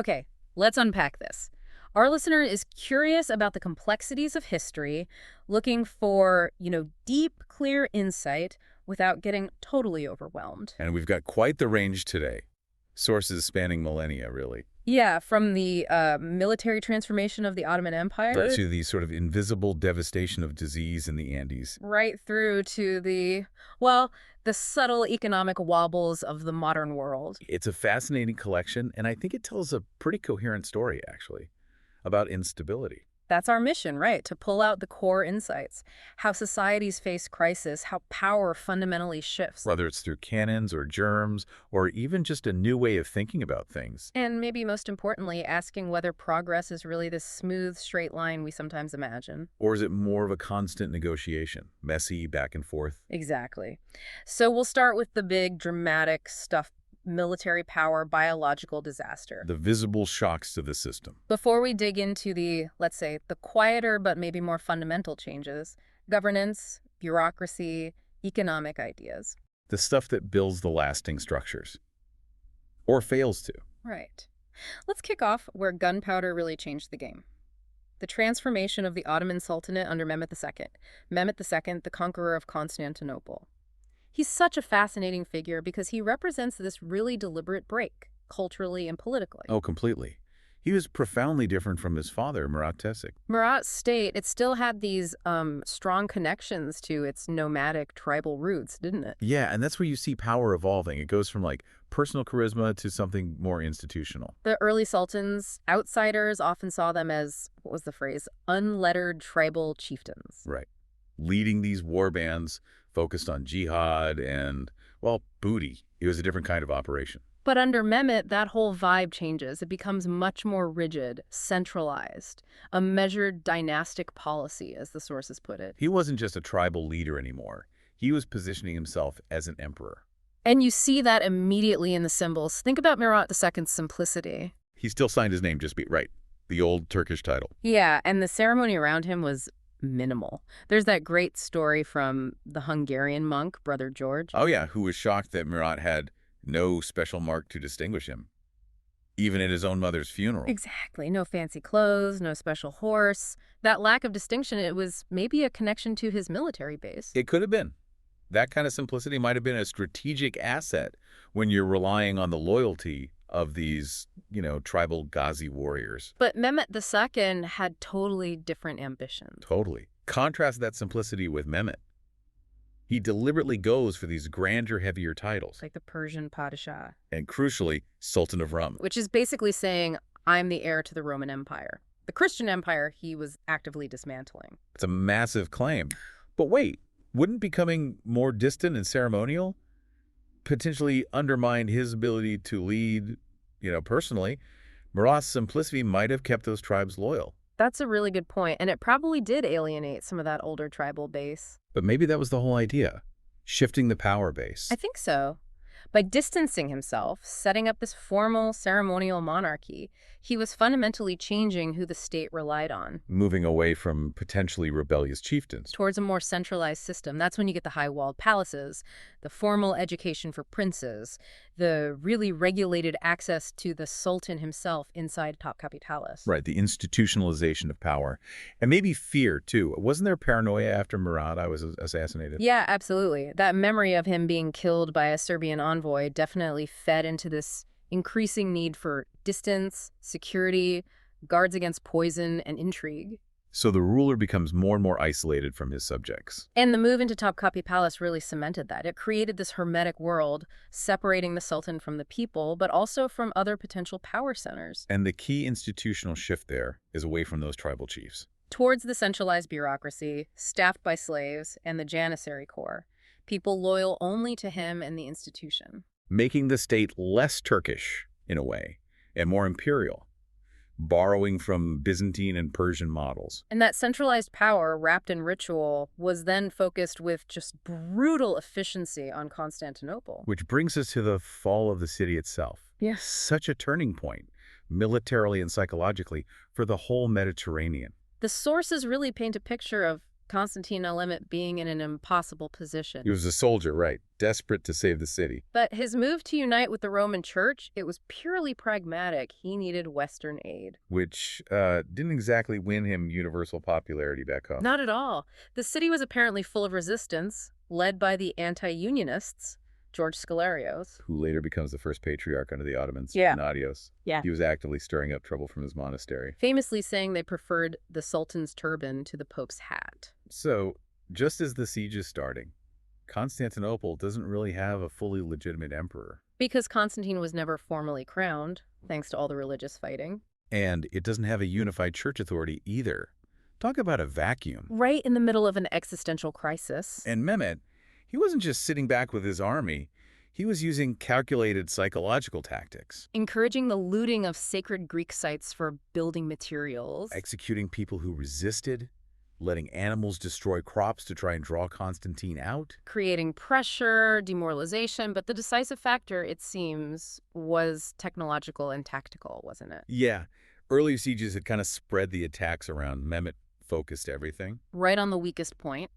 Okay, let's unpack this. Our listener is curious about the complexities of history, looking for, deep, clear insight without getting totally overwhelmed. And we've got quite the range today. Sources spanning millennia, really. Yeah, from the military transformation of the Ottoman Empire To the sort of invisible devastation of disease in the Andes. right through to the subtle economic wobbles of the modern world. It's a fascinating collection, and I think it tells a pretty coherent story, actually, about instability. That's our mission, right? To pull out the core insights, how societies face crisis, how power fundamentally shifts. Whether it's through canons or germs, or even just a new way of thinking about things. And maybe most importantly, asking whether progress is really this smooth, straight line we sometimes imagine. Or is it more of a constant negotiation, messy, back and forth? Exactly. So we'll start with the big, dramatic stuff: military power, biological disaster. The visible shocks to the system. Before we dig into let's say, the quieter but maybe more fundamental changes: governance, bureaucracy, economic ideas. The stuff that builds the lasting structures. Or fails to. Right. Let's kick off where gunpowder really changed the game. The transformation of the Ottoman Sultanate under Mehmet II. Mehmet II, the conqueror of Constantinople. He's such a fascinating figure because he represents this really deliberate break, culturally and politically. Oh, completely. He was profoundly different from his father, Murat II. Murat's state, it still had these strong connections to its nomadic tribal roots, didn't it? Yeah, and that's where you see power evolving. It goes from like personal charisma to something more institutional. The early sultans, outsiders often saw them as, what was the phrase, unlettered tribal chieftains. Right. Leading these war bands focused on jihad and, well, booty. It was a different kind of operation. But under Mehmet, that whole vibe changes. It becomes much more rigid, centralized, a measured dynastic policy, as the sources put it. He wasn't just a tribal leader anymore. He was positioning himself as an emperor. And you see that immediately in the symbols. Think about Murat II's simplicity. He still signed his name just right. The old Turkish title. Yeah, and the ceremony around him was minimal. There's that great story from the Hungarian monk, Brother George. Oh yeah, who was shocked that Murat had no special mark to distinguish him, even at his own mother's funeral. Exactly. No fancy clothes, no special horse. That lack of distinction, it was maybe a connection to his military base. It could have been. That kind of simplicity might have been a strategic asset when you're relying on the loyalty of these, tribal Ghazi warriors. But Mehmet II had totally different ambitions. Totally. Contrast that simplicity with Mehmet. He deliberately goes for these grander, heavier titles. Like the Persian Padishah. And crucially, Sultan of Rum. Which is basically saying, I'm the heir to the Roman Empire. The Christian Empire, he was actively dismantling. It's a massive claim. But wait, wouldn't becoming more distant and ceremonial potentially undermine his ability to lead, personally? Murat's simplicity might have kept those tribes loyal. That's a really good point, and it probably did alienate some of that older tribal base. But maybe that was the whole idea, shifting the power base. I think so. By distancing himself, setting up this formal ceremonial monarchy, he was fundamentally changing who the state relied on. Moving away from potentially rebellious chieftains. Towards a more centralized system. That's when you get the high-walled palaces, the formal education for princes, the really regulated access to the sultan himself inside Topkapi Palace. Right, the institutionalization of power. And maybe fear, too. Wasn't there paranoia after Murat was assassinated? Yeah, absolutely. That memory of him being killed by a Serbian envoy definitely fed into this increasing need for distance, security, guards against poison, and intrigue. So the ruler becomes more and more isolated from his subjects. And the move into Topkapi Palace really cemented that. It created this hermetic world, separating the sultan from the people, but also from other potential power centers. And the key institutional shift there is away from those tribal chiefs. Towards the centralized bureaucracy, staffed by slaves, and the Janissary corps, people loyal only to him and the institution. Making the state less Turkish, in a way, and more imperial, borrowing from Byzantine and Persian models. And that centralized power, wrapped in ritual, was then focused with just brutal efficiency on Constantinople. Which brings us to the fall of the city itself. Yeah. Such a turning point, militarily and psychologically, for the whole Mediterranean. The sources really paint a picture of Constantine limit being in an impossible position. He was a soldier, right, desperate to save the city. But his move to unite with the Roman Church, it was purely pragmatic. He needed Western aid. Which didn't exactly win him universal popularity back home. Not at all. The city was apparently full of resistance, led by the anti-unionists, George Scholarios. Who later becomes the first patriarch under the Ottomans, Yeah. Gennadios. Yeah. He was actively stirring up trouble from his monastery. Famously saying they preferred the Sultan's turban to the Pope's hat. So, just as the siege is starting, Constantinople doesn't really have a fully legitimate emperor. Because Constantine was never formally crowned, thanks to all the religious fighting. And it doesn't have a unified church authority either. Talk about a vacuum. Right in the middle of an existential crisis. And Mehmet, he wasn't just sitting back with his army. He was using calculated psychological tactics. Encouraging the looting of sacred Greek sites for building materials. Executing people who resisted, letting animals destroy crops to try and draw Constantine out. Creating pressure, demoralization, but the decisive factor, it seems, was technological and tactical, wasn't it? Yeah, earlier sieges had kind of spread the attacks around. Mehmet focused everything. Right on the weakest point,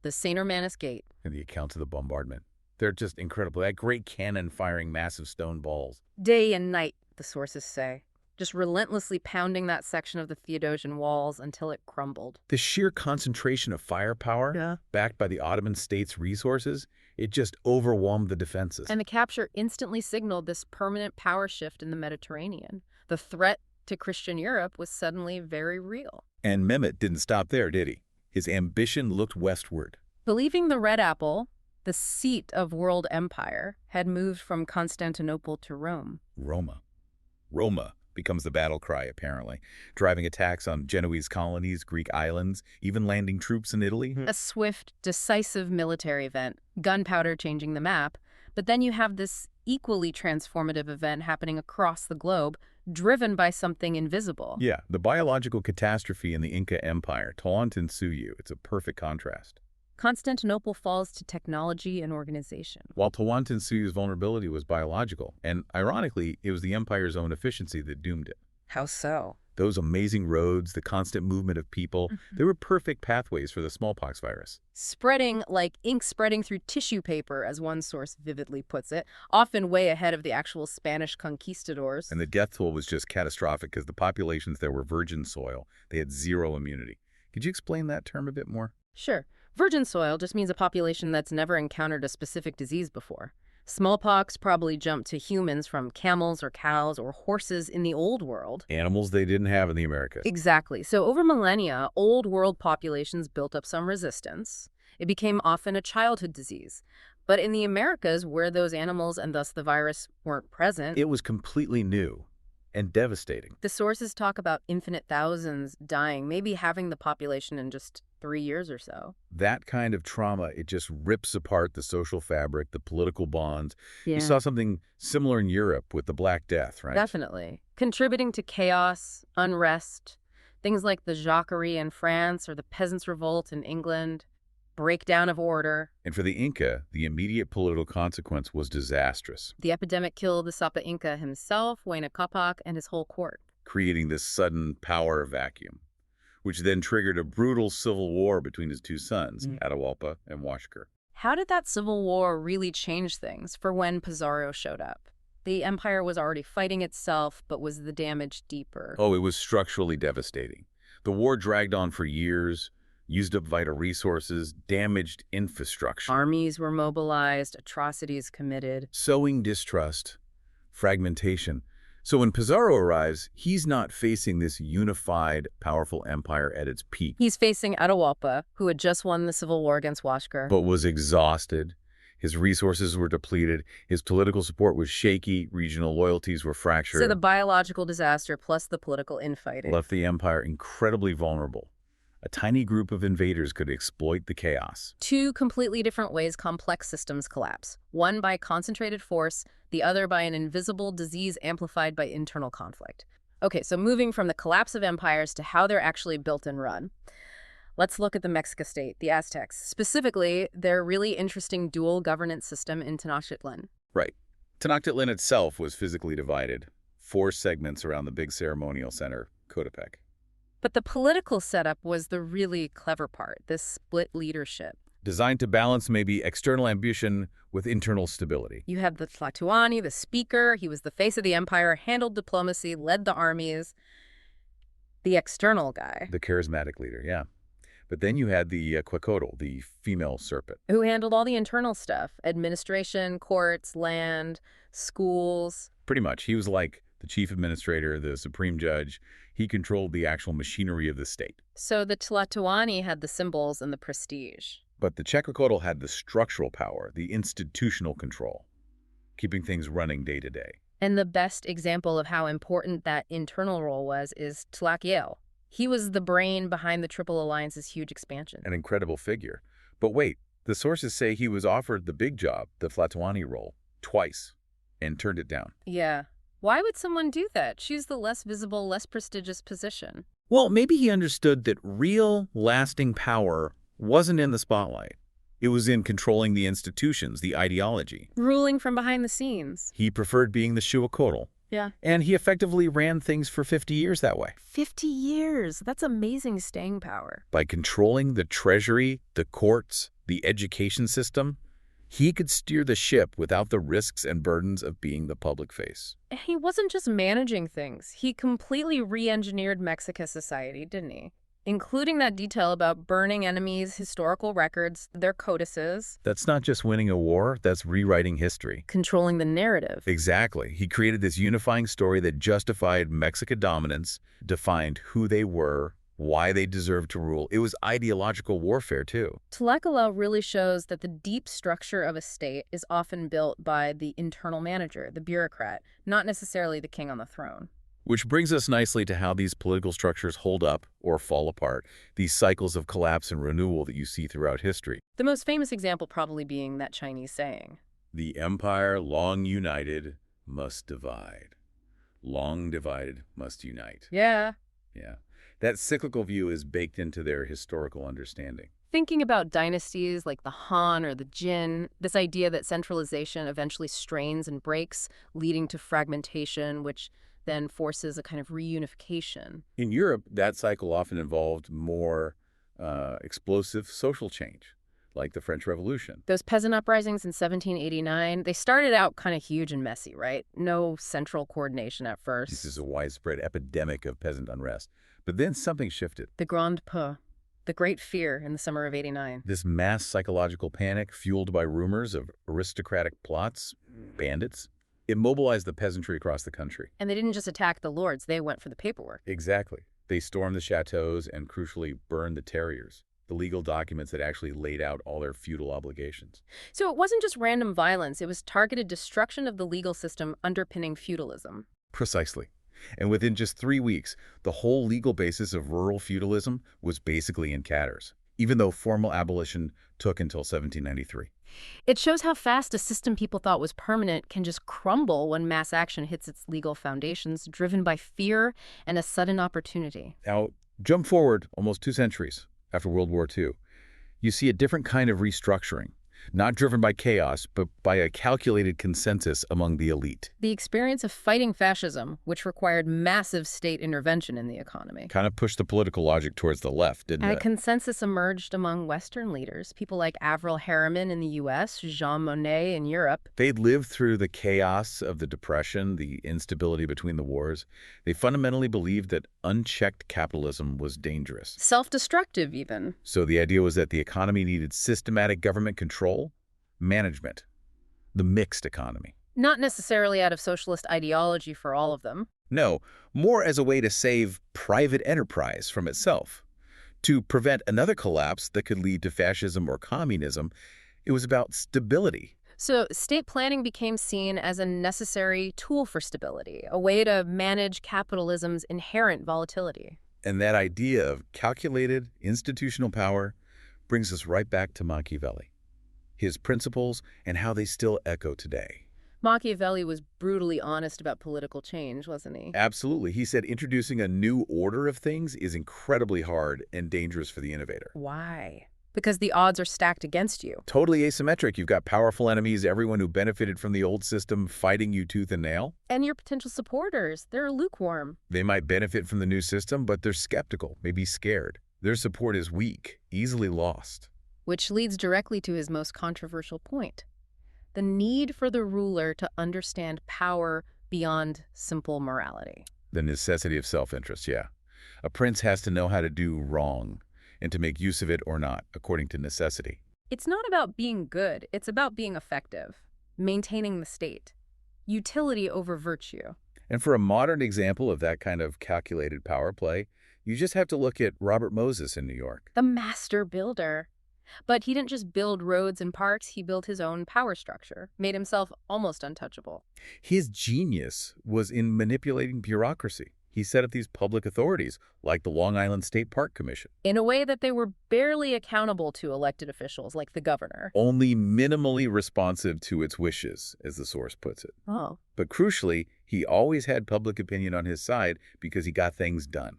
the St. Hermanus Gate. And the accounts of the bombardment. They're just incredible. That great cannon firing massive stone balls. Day and night, the sources say. Just relentlessly pounding that section of the Theodosian walls until it crumbled. The sheer concentration of firepower, backed by the Ottoman state's resources, it just overwhelmed the defenses. And the capture instantly signaled this permanent power shift in the Mediterranean. The threat to Christian Europe was suddenly very real. And Mehmet didn't stop there, did he? His ambition looked westward. Believing the Red Apple, the seat of world empire, had moved from Constantinople to Rome. Roma becomes the battle cry, apparently, driving attacks on Genoese colonies, Greek islands, even landing troops in Italy. A swift, decisive military event, gunpowder changing the map. But then you have this equally transformative event happening across the globe, driven by something invisible. Yeah, the biological catastrophe in the Inca Empire, Tawantinsuyu. It's a perfect contrast. Constantinople falls to technology and organization. While Tawantinsuyu's vulnerability was biological, and ironically, it was the empire's own efficiency that doomed it. How so? Those amazing roads, the constant movement of people, they were perfect pathways for the smallpox virus. Spreading like ink spreading through tissue paper, as one source vividly puts it, often way ahead of the actual Spanish conquistadors. And the death toll was just catastrophic because the populations there were virgin soil. They had zero immunity. Could you explain that term a bit more? Sure. Virgin soil just means a population that's never encountered a specific disease before. Smallpox probably jumped to humans from camels or cows or horses in the Old World. Animals they didn't have in the Americas. Exactly. So over millennia, Old World populations built up some resistance. It became often a childhood disease. But in the Americas, where those animals and thus the virus weren't present, It was completely new and devastating. the sources talk about infinite thousands dying, maybe having the population in just 3 years or so. That kind of trauma, it just rips apart the social fabric, the political bonds. Yeah. You saw something similar in Europe with the Black Death, right? Definitely. Contributing to chaos, unrest, things like the Jacquerie in France or the Peasants' Revolt in England, breakdown of order. And for the Inca, the immediate political consequence was disastrous, The epidemic killed the Sapa Inca himself, Huayna Capac, and his whole court. creating this sudden power vacuum, which then triggered a brutal civil war between his two sons, Atahualpa and Huáscar. How did that civil war really change things for when Pizarro showed up? The empire was already fighting itself, but was the damage deeper? Oh, it was structurally devastating. The war dragged on for years, used up vital resources, damaged infrastructure. Armies were mobilized, atrocities committed. Sowing distrust, fragmentation. So when Pizarro arrives, he's not facing this unified, powerful empire at its peak, He's facing Atahualpa, who had just won the civil war against Huáscar. but was exhausted. His resources were depleted. His political support was shaky. Regional loyalties were fractured. So the biological disaster plus the political infighting. Left the empire incredibly vulnerable. A tiny group of invaders could exploit the chaos. Two completely different ways complex systems collapse. One by concentrated force, the other by an invisible disease amplified by internal conflict. Okay, so moving from the collapse of empires to how they're actually built and run. Let's look at the Mexica state, the Aztecs. Specifically, their really interesting dual governance system in Tenochtitlan. Right. Tenochtitlan itself was physically divided. 4 segments around the big ceremonial center, Coatepec. But the political setup was the really clever part, this split leadership. Designed to balance maybe external ambition with internal stability. You have the Tlatoani, the speaker. He was the face of the empire, handled diplomacy, led the armies. The external guy, The charismatic leader, yeah. But then you had the Quetzalcoatl, the female serpent. who handled all the internal stuff, administration, courts, land, schools. Pretty much. He was like the chief administrator, the supreme judge. He controlled the actual machinery of the state. So the Tlatoani had the symbols and the prestige. But the Quetzalcoatl had the structural power, the institutional control, keeping things running day to day. And the best example of how important that internal role was is Tlaquiel. He was the brain behind the Triple Alliance's huge expansion. An incredible figure. But wait, the sources say he was offered the big job, the Tlatoani role, twice, and turned it down. Yeah. Why would someone do that? Choose the less visible, less prestigious position. Well, maybe he understood that real, lasting power wasn't in the spotlight. It was in controlling the institutions, the ideology. Ruling from behind the scenes. He preferred being the Xuacotl. Yeah. And he effectively ran things for 50 years that way. 50 years. That's amazing staying power. By controlling the treasury, the courts, the education system, he could steer the ship without the risks and burdens of being the public face. He wasn't just managing things. He completely re-engineered Mexican society, didn't he? Including that detail about burning enemies' historical records, their codices. That's not just winning a war, that's rewriting history. Controlling the narrative. Exactly. He created this unifying story that justified Mexican dominance, defined who they were, why they deserved to rule. It was ideological warfare, too. Tlaquepaque really shows that the deep structure of a state is often built by the internal manager, the bureaucrat, not necessarily the king on the throne. Which brings us nicely to how these political structures hold up or fall apart, these cycles of collapse and renewal that you see throughout history. The most famous example probably being that Chinese saying, "The empire long united must divide. Long divided must unite." Yeah. Yeah. That cyclical view is baked into their historical understanding. Thinking about dynasties like the Han or the Jin, this idea that centralization eventually strains and breaks, leading to fragmentation, which then forces a kind of reunification. In Europe, that cycle often involved more explosive social change, like the French Revolution. Those peasant uprisings in 1789, they started out kind of huge and messy, right? No central coordination at first. This is a widespread epidemic of peasant unrest. But then something shifted. The Grande Peur, the Great Fear in the summer of '89. This mass psychological panic, fueled by rumors of aristocratic plots, bandits, it mobilized the peasantry across the country. And they didn't just attack the lords, they went for the paperwork. Exactly. They stormed the chateaus and, crucially, burned the terriers, the legal documents that actually laid out all their feudal obligations. So it wasn't just random violence, it was targeted destruction of the legal system underpinning feudalism. Precisely. And within just 3 weeks, the whole legal basis of rural feudalism was basically in tatters, even though formal abolition took until 1793. It shows how fast a system people thought was permanent can just crumble when mass action hits its legal foundations, driven by fear and a sudden opportunity. Now, jump forward almost 2 centuries after World War II. You see a different kind of restructuring, not driven by chaos, but by a calculated consensus among the elite. The experience of fighting fascism, which required massive state intervention in the economy. Kind of pushed the political logic towards the left, didn't And a it? consensus emerged among Western leaders, people like Avril Harriman in the U.S., Jean Monnet in Europe. They'd lived through the chaos of the Depression, the instability between the wars. They fundamentally believed that unchecked capitalism was dangerous. Self-destructive, even. So the idea was that the economy needed systematic government control, management, the mixed economy. Not necessarily out of socialist ideology for all of them. No, more as a way to save private enterprise from itself. To prevent another collapse that could lead to fascism or communism, it was about stability. So state planning became seen as a necessary tool for stability, a way to manage capitalism's inherent volatility. And that idea of calculated institutional power brings us right back to Machiavelli, his principles, and how they still echo today. Machiavelli was brutally honest about political change, wasn't he? Absolutely. He said introducing a new order of things is incredibly hard and dangerous for the innovator. Why? because the odds are stacked against you. Totally asymmetric. You've got powerful enemies, everyone who benefited from the old system fighting you tooth and nail. And your potential supporters, they're lukewarm. They might benefit from the new system, but they're skeptical, maybe scared. Their support is weak, easily lost. Which leads directly to his most controversial point. The need for the ruler to understand power beyond simple morality. The necessity of self-interest, yeah. A prince has to know how to do wrong and to make use of it or not, according to necessity. It's not about being good, it's about being effective, maintaining the state. Utility over virtue. And for a modern example of that kind of calculated power play, you just have to look at Robert Moses in New York. The master builder. But he didn't just build roads and parks, he built his own power structure, made himself almost untouchable. His genius was in manipulating bureaucracy. He set up these public authorities, like the Long Island State Park Commission. In a way that they were barely accountable to elected officials, like the governor. Only minimally responsive to its wishes, as the source puts it. Oh. But crucially, he always had public opinion on his side because he got things done.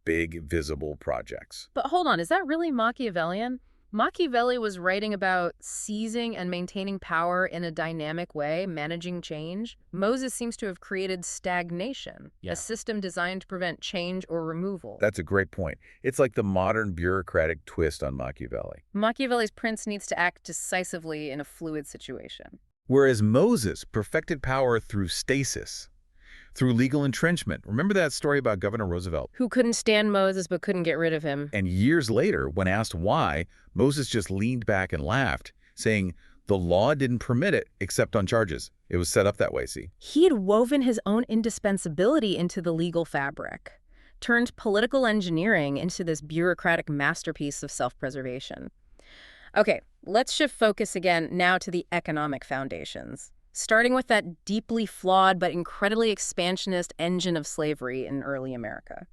Big, visible projects. But hold on, is that really Machiavellian? Machiavelli was writing about seizing and maintaining power in a dynamic way, managing change. Moses seems to have created stagnation, a system designed to prevent change or removal. That's a great point. It's like the modern bureaucratic twist on Machiavelli. Machiavelli's prince needs to act decisively in a fluid situation. Whereas Moses perfected power through stasis, through legal entrenchment. Remember that story about Governor Roosevelt? Who couldn't stand Moses but couldn't get rid of him. And years later, when asked why, Moses just leaned back and laughed, saying the law didn't permit it except on charges. It was set up that way, see? He had woven his own indispensability into the legal fabric, turned political engineering into this bureaucratic masterpiece of self-preservation. Okay, let's shift focus again now to the economic foundations. Starting with that deeply flawed but incredibly expansionist engine of slavery in early America.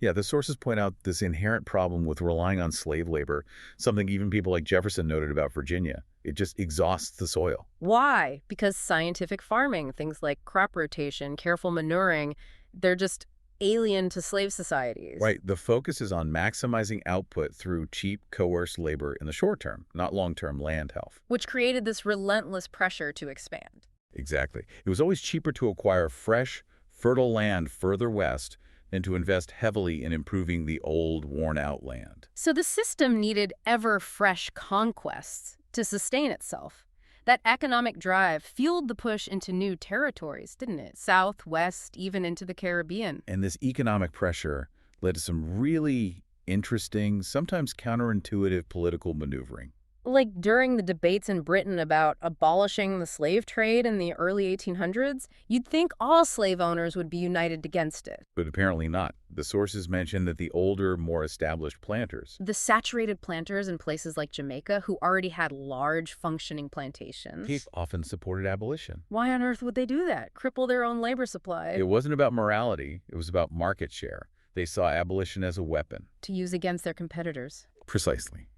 Yeah, the sources point out this inherent problem with relying on slave labor, something even people like Jefferson noted about Virginia. It just exhausts the soil. Why? Because scientific farming, things like crop rotation, careful manuring, they're just alien to slave societies. Right. The focus is on maximizing output through cheap, coerced labor in the short term, not long-term land health. Which created this relentless pressure to expand. Exactly. It was always cheaper to acquire fresh, fertile land further west than to invest heavily in improving the old, worn-out land. So the system needed ever-fresh conquests to sustain itself. That economic drive fueled the push into new territories, didn't it? South, west, even into the Caribbean. And this economic pressure led to some really interesting, sometimes counterintuitive political maneuvering. Like during the debates in Britain about abolishing the slave trade in the early 1800s, you'd think all slave owners would be united against it. But apparently not. The sources mention that the older, more established planters, the saturated planters in places like Jamaica, who already had large functioning plantations, they often supported abolition. Why on earth would they do that? Cripple their own labor supply? It wasn't about morality. It was about market share. They saw abolition as a weapon. To use against their competitors. Precisely.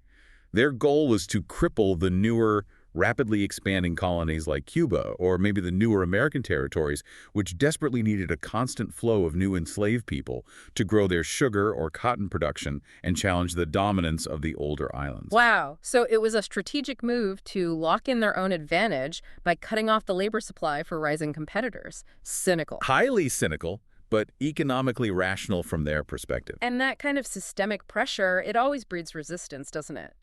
Their goal was to cripple the newer, rapidly expanding colonies like Cuba, or maybe the newer American territories, which desperately needed a constant flow of new enslaved people to grow their sugar or cotton production and challenge the dominance of the older islands. Wow. So it was a strategic move to lock in their own advantage by cutting off the labor supply for rising competitors. Cynical. Highly cynical, but economically rational from their perspective. And that kind of systemic pressure, it always breeds resistance, doesn't it?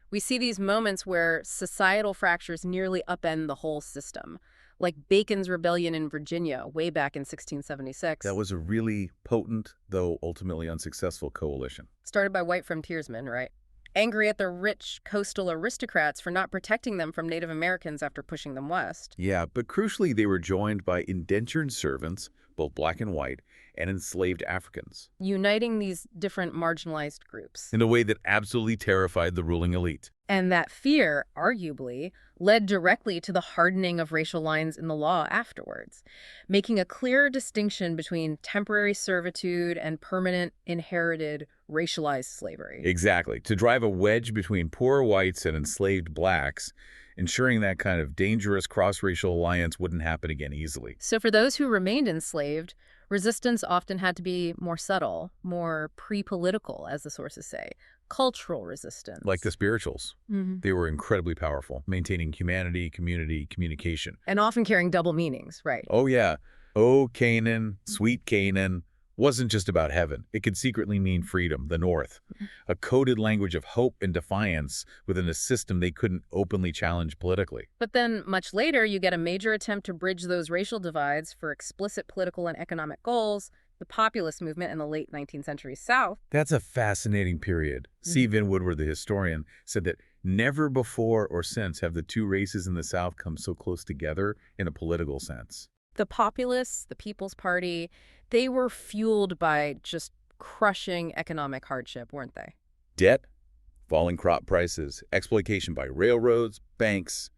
We see these moments where societal fractures nearly upend the whole system, like Bacon's rebellion in Virginia way back in 1676. That was a really potent, though ultimately unsuccessful coalition. Started by white frontiersmen, right? Angry at the rich coastal aristocrats for not protecting them from Native Americans after pushing them west. Yeah, but crucially they were joined by indentured servants, both black and white, and enslaved Africans. Uniting these different marginalized groups. In a way that absolutely terrified the ruling elite. And that fear, arguably, led directly to the hardening of racial lines in the law afterwards, making a clearer distinction between temporary servitude and permanent, inherited, racialized slavery. Exactly. To drive a wedge between poor whites and enslaved blacks, ensuring that kind of dangerous cross-racial alliance wouldn't happen again easily. So for those who remained enslaved, resistance often had to be more subtle, more pre-political, as the sources say, cultural resistance. Like the spirituals. Mhm. They were incredibly powerful, maintaining humanity, community, communication. And often carrying double meanings, right? Oh, yeah. Oh, Canaan, sweet Canaan, wasn't just about heaven. It could secretly mean freedom, the North. A coded language of hope and defiance within a system they couldn't openly challenge politically. But then, much later, you get a major attempt to bridge those racial divides for explicit political and economic goals, the populist movement in the late 19th century South. That's a fascinating period. C. Vin Woodward, the historian, said that never before or since have the two races in the South come so close together in a political sense. The populists, the People's Party, they were fueled by just crushing economic hardship, weren't they? Debt, falling crop prices, exploitation by railroads, banks.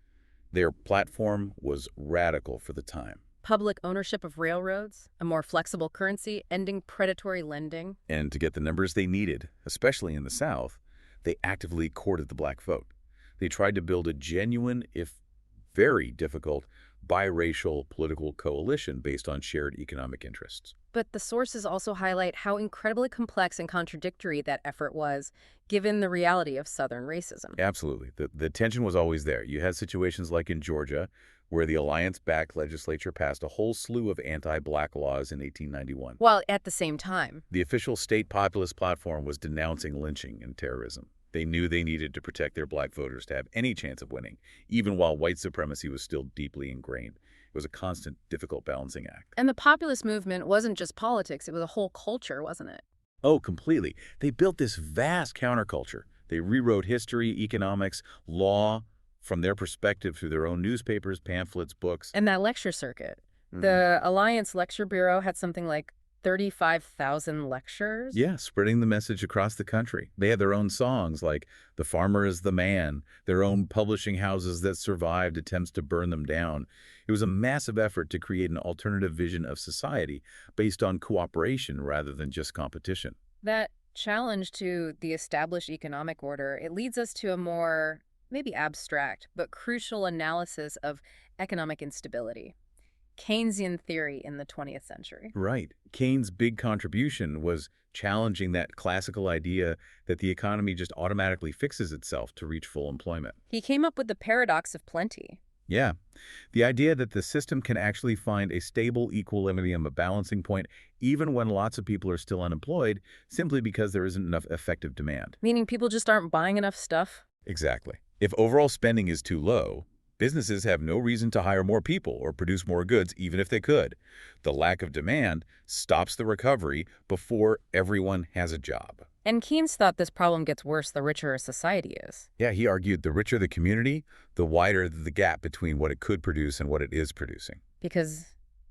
Their platform was radical for the time. Public ownership of railroads, a more flexible currency, ending predatory lending. And to get the numbers they needed, especially in the South, they actively courted the black vote. They tried to build a genuine, if very difficult, biracial political coalition based on shared economic interests. But the sources also highlight how incredibly complex and contradictory that effort was, given the reality of Southern racism. Absolutely. The tension was always there. You had situations like in Georgia, where the alliance-backed legislature passed a whole slew of anti-black laws in 1891. While at the same time, The official state populist platform was denouncing lynching and terrorism. They knew they needed to protect their black voters to have any chance of winning, even while white supremacy was still deeply ingrained. It was a constant, difficult balancing act. and the populist movement wasn't just politics, it was a whole culture, wasn't it? Oh, completely. They built this vast counterculture. They rewrote history, economics, law from their perspective through their own newspapers, pamphlets, books. And that lecture circuit. The Alliance Lecture Bureau had something like 35,000 lectures. Yeah, spreading the message across the country. They had their own songs like The Farmer is the Man, their own publishing houses that survived attempts to burn them down. It was a massive effort to create an alternative vision of society based on cooperation rather than just competition. That challenge to the established economic order, it leads us to a more, maybe abstract, but crucial analysis of economic instability. Keynesian theory in the 20th century. Right. Keynes' big contribution was challenging that classical idea that the economy just automatically fixes itself to reach full employment. He came up with the paradox of plenty. Yeah. The idea that the system can actually find a stable equilibrium, a balancing point, even when lots of people are still unemployed, simply because there isn't enough effective demand. Meaning people just aren't buying enough stuff? Exactly. If overall spending is too low, businesses have no reason to hire more people or produce more goods, even if they could. The lack of demand stops the recovery before everyone has a job. And Keynes thought this problem gets worse the richer a society is. Yeah, he argued the richer the community, the wider the gap between what it could produce and what it is producing. Because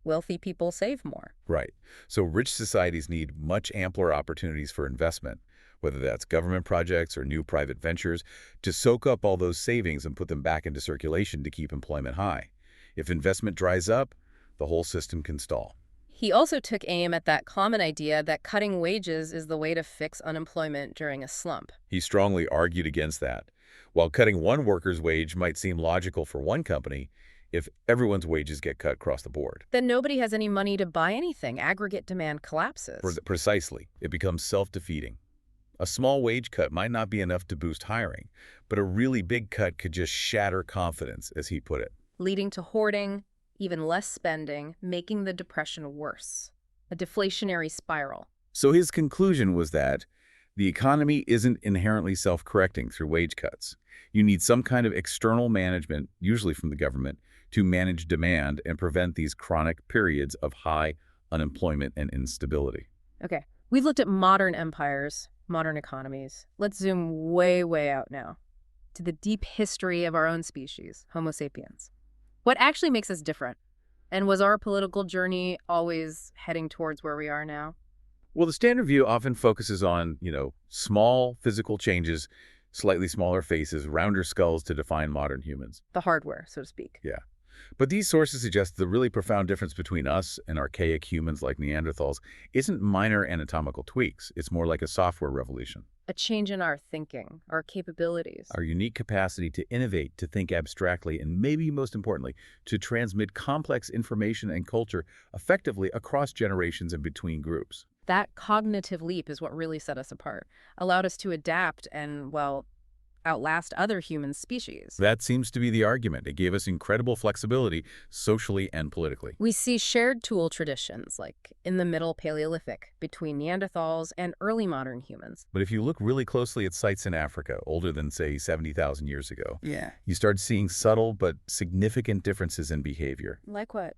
wealthy people save more. Right. So rich societies need much ampler opportunities for investment, whether that's government projects or new private ventures, to soak up all those savings and put them back into circulation to keep employment high. If investment dries up, the whole system can stall. He also took aim at that common idea that cutting wages is the way to fix unemployment during a slump. He strongly argued against that. While cutting one worker's wage might seem logical for one company, if everyone's wages get cut across the board. Then nobody has any money to buy anything. Aggregate demand collapses. Precisely. It becomes self-defeating. A small wage cut might not be enough to boost hiring, but a really big cut could just shatter confidence, as he put it. Leading to hoarding, even less spending, making the depression worse. A deflationary spiral. So his conclusion was that the economy isn't inherently self-correcting through wage cuts. You need some kind of external management, usually from the government, to manage demand and prevent these chronic periods of high unemployment and instability. Okay, we've looked at modern empires, modern economies. Let's zoom way, way out now to the deep history of our own species, Homo sapiens. What actually makes us different? And was our political journey always heading towards where we are now? Well, the standard view often focuses on, small physical changes, slightly smaller faces, rounder skulls to define modern humans. The hardware, so to speak. Yeah. But these sources suggest the really profound difference between us and archaic humans like Neanderthals isn't minor anatomical tweaks. It's more like a software revolution. A change in our thinking, our capabilities. Our unique capacity to innovate, to think abstractly, and maybe most importantly, to transmit complex information and culture effectively across generations and between groups. That cognitive leap is what really set us apart, allowed us to adapt and, well, outlast other human species. That seems to be the argument. It gave us incredible flexibility socially and politically. We see shared tool traditions, like in the Middle Paleolithic, between Neanderthals and early modern humans. But if you look really closely at sites in Africa, older than, say, 70,000 years ago, Yeah. you start seeing subtle but significant differences in behavior. Like what?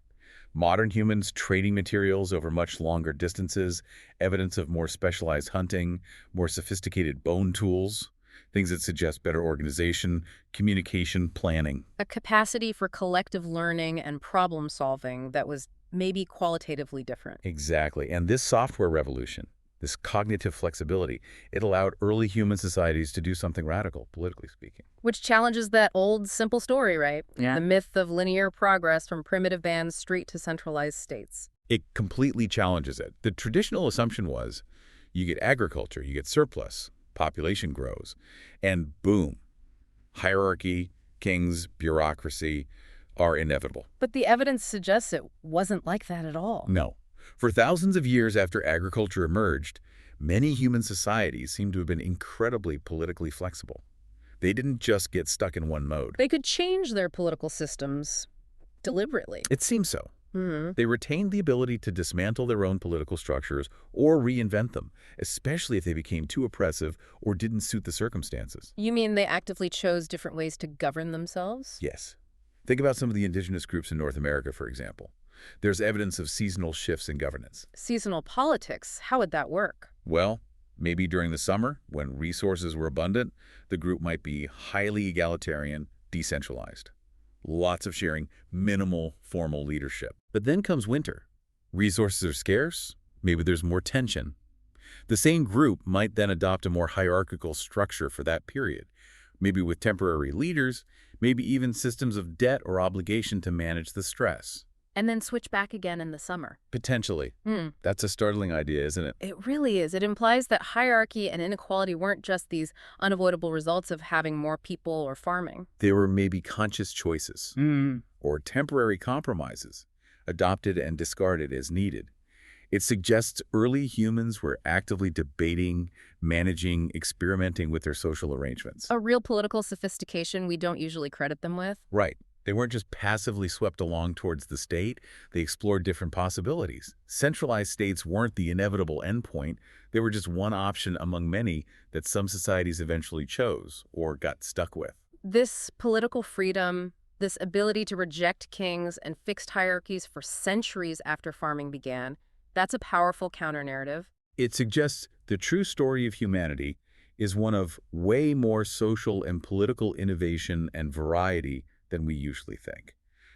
Modern humans trading materials over much longer distances, evidence of more specialized hunting, more sophisticated bone tools, things that suggest better organization, communication, planning. A capacity for collective learning and problem solving that was maybe qualitatively different. Exactly. And this software revolution, this cognitive flexibility, it allowed early human societies to do something radical, politically speaking. Which challenges that old, simple story, right? Yeah. The myth of linear progress from primitive bands straight to centralized states. It completely challenges it. The traditional assumption was you get agriculture, you get surplus, population grows, and boom, hierarchy, kings, bureaucracy are inevitable. But the evidence suggests it wasn't like that at all. No. For thousands of years after agriculture emerged, many human societies seem to have been incredibly politically flexible. They didn't just get stuck in one mode. They could change their political systems deliberately. It seems so. They retained the ability to dismantle their own political structures or reinvent them, especially if they became too oppressive or didn't suit the circumstances. You mean they actively chose different ways to govern themselves? Yes. Think about some of the indigenous groups in North America, for example. There's evidence of seasonal shifts in governance. Seasonal politics, how would that work? Well, maybe during the summer, when resources were abundant, the group might be highly egalitarian, decentralized. Lots of sharing, minimal formal leadership. But then comes winter. Resources are scarce, maybe there's more tension. The same group might then adopt a more hierarchical structure for that period, maybe with temporary leaders, maybe even systems of debt or obligation to manage the stress. And then switch back again in the summer. Potentially. That's a startling idea, isn't it? It really is. It implies that hierarchy and inequality weren't just these unavoidable results of having more people or farming. There were maybe conscious choices or temporary compromises, adopted and discarded as needed. It suggests early humans were actively debating, managing, experimenting with their social arrangements. A real political sophistication we don't usually credit them with. Right. They weren't just passively swept along towards the state. They explored different possibilities. Centralized states weren't the inevitable endpoint. They were just one option among many that some societies eventually chose or got stuck with. This political freedom, this ability to reject kings and fixed hierarchies for centuries after farming began, that's a powerful counter-narrative. It suggests the true story of humanity is one of way more social and political innovation and variety than we usually think,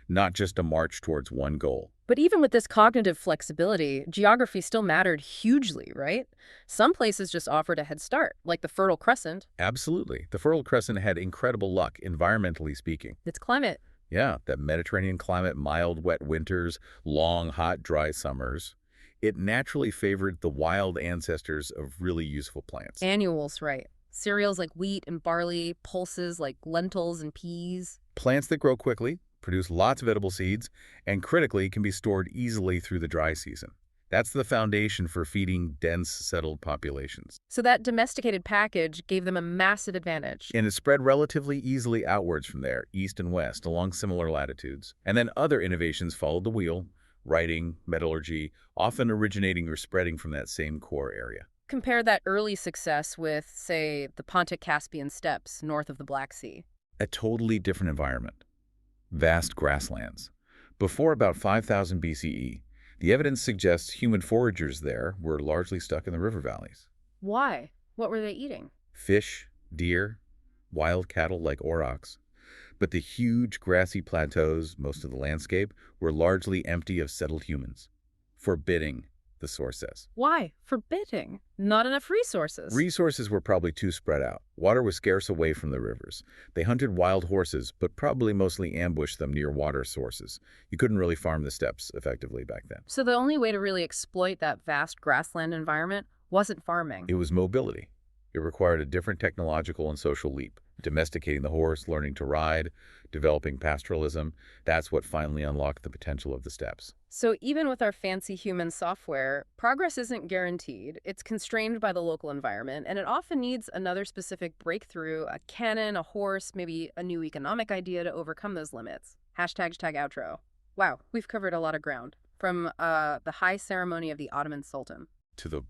not just a march towards one goal. But even with this cognitive flexibility, geography still mattered hugely, right? Some places just offered a head start, like the Fertile Crescent. Absolutely. The Fertile Crescent had incredible luck, environmentally speaking. Its climate. Yeah, that Mediterranean climate, mild, wet winters, long, hot, dry summers. It naturally favored the wild ancestors of really useful plants. Annuals, right. Cereals like wheat and barley, pulses like lentils and peas. Plants that grow quickly, produce lots of edible seeds, and critically can be stored easily through the dry season. That's the foundation for feeding dense, settled populations. So that domesticated package gave them a massive advantage. And it spread relatively easily outwards from there, east and west, along similar latitudes. And then other innovations followed the wheel, writing, metallurgy, often originating or spreading from that same core area. Compare that early success with, say, the Pontic-Caspian steppes north of the Black Sea. A totally different environment. Vast grasslands. Before about 5000 BCE, the evidence suggests human foragers there were largely stuck in the river valleys. Why? What were they eating? Fish, deer, wild cattle like aurochs. But the huge grassy plateaus, most of the landscape, were largely empty of settled humans. Forbidding, the source says. Why? Forbidding. Not enough resources. Resources were probably too spread out. Water was scarce away from the rivers. They hunted wild horses, but probably mostly ambushed them near water sources. You couldn't really farm the steppes effectively back then. So the only way to really exploit that vast grassland environment wasn't farming. It was mobility. It required a different technological and social leap. Domesticating the horse, learning to ride, developing pastoralism, that's what finally unlocked the potential of the steppes. So even with our fancy human software, progress isn't guaranteed. It's constrained by the local environment, and it often needs another specific breakthrough, a cannon, a horse, maybe a new economic idea to overcome those limits. Hashtag outro. Wow, we've covered a lot of ground. From the high ceremony of the Ottoman Sultan. To the,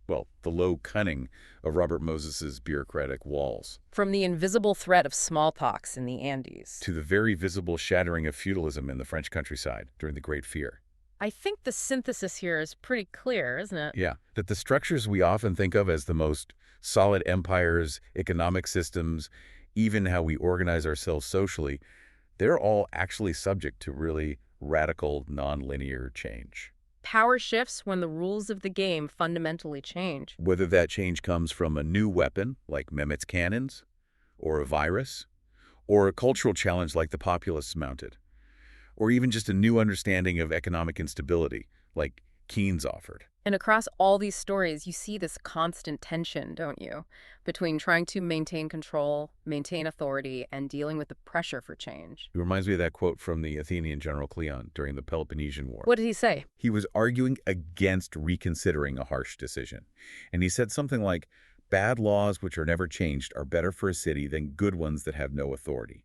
well, the low cunning of Robert Moses's bureaucratic walls. From the invisible threat of smallpox in the Andes. To the very visible shattering of feudalism in the French countryside during the Great Fear. I think the synthesis here is pretty clear, isn't it? Yeah, that the structures we often think of as the most solid empires, economic systems, even how we organize ourselves socially, they're all actually subject to really radical, nonlinear change. Power shifts when the rules of the game fundamentally change. Whether that change comes from a new weapon, like Mehmet's cannons, or a virus, or a cultural challenge like the populists mounted, or even just a new understanding of economic instability, like Keynes offered. And across all these stories, you see this constant tension, don't you? Between trying to maintain control, maintain authority, and dealing with the pressure for change. It reminds me of that quote from the Athenian general Cleon during the Peloponnesian War. What did he say? He was arguing against reconsidering a harsh decision. And he said something like, "Bad laws which are never changed are better for a city than good ones that have no authority."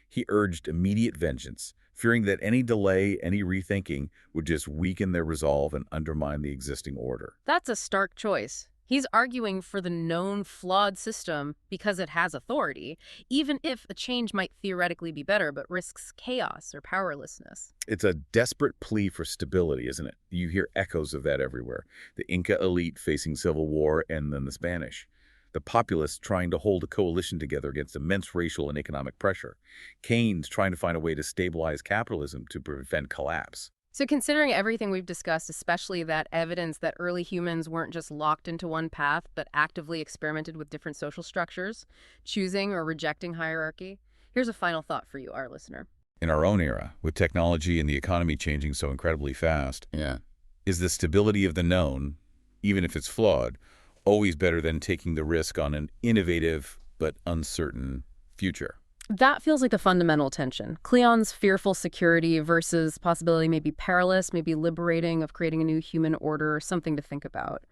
He urged immediate vengeance, fearing that any delay, any rethinking would just weaken their resolve and undermine the existing order. That's a stark choice. He's arguing for the known flawed system because it has authority, even if a change might theoretically be better but risks chaos or powerlessness. It's a desperate plea for stability, isn't it? You hear echoes of that everywhere. The Inca elite facing civil war and then the Spanish. The populists trying to hold a coalition together against immense racial and economic pressure. Keynes trying to find a way to stabilize capitalism to prevent collapse. So considering everything we've discussed, especially that evidence that early humans weren't just locked into one path, but actively experimented with different social structures, choosing or rejecting hierarchy, here's a final thought for you, our listener. In our own era, with technology and the economy changing so incredibly fast, is the stability of the known, even if it's flawed, always better than taking the risk on an innovative but uncertain future? That feels like the fundamental tension. Cleon's fearful security versus possibility may be perilous, maybe liberating, of creating a new human order, something to think about.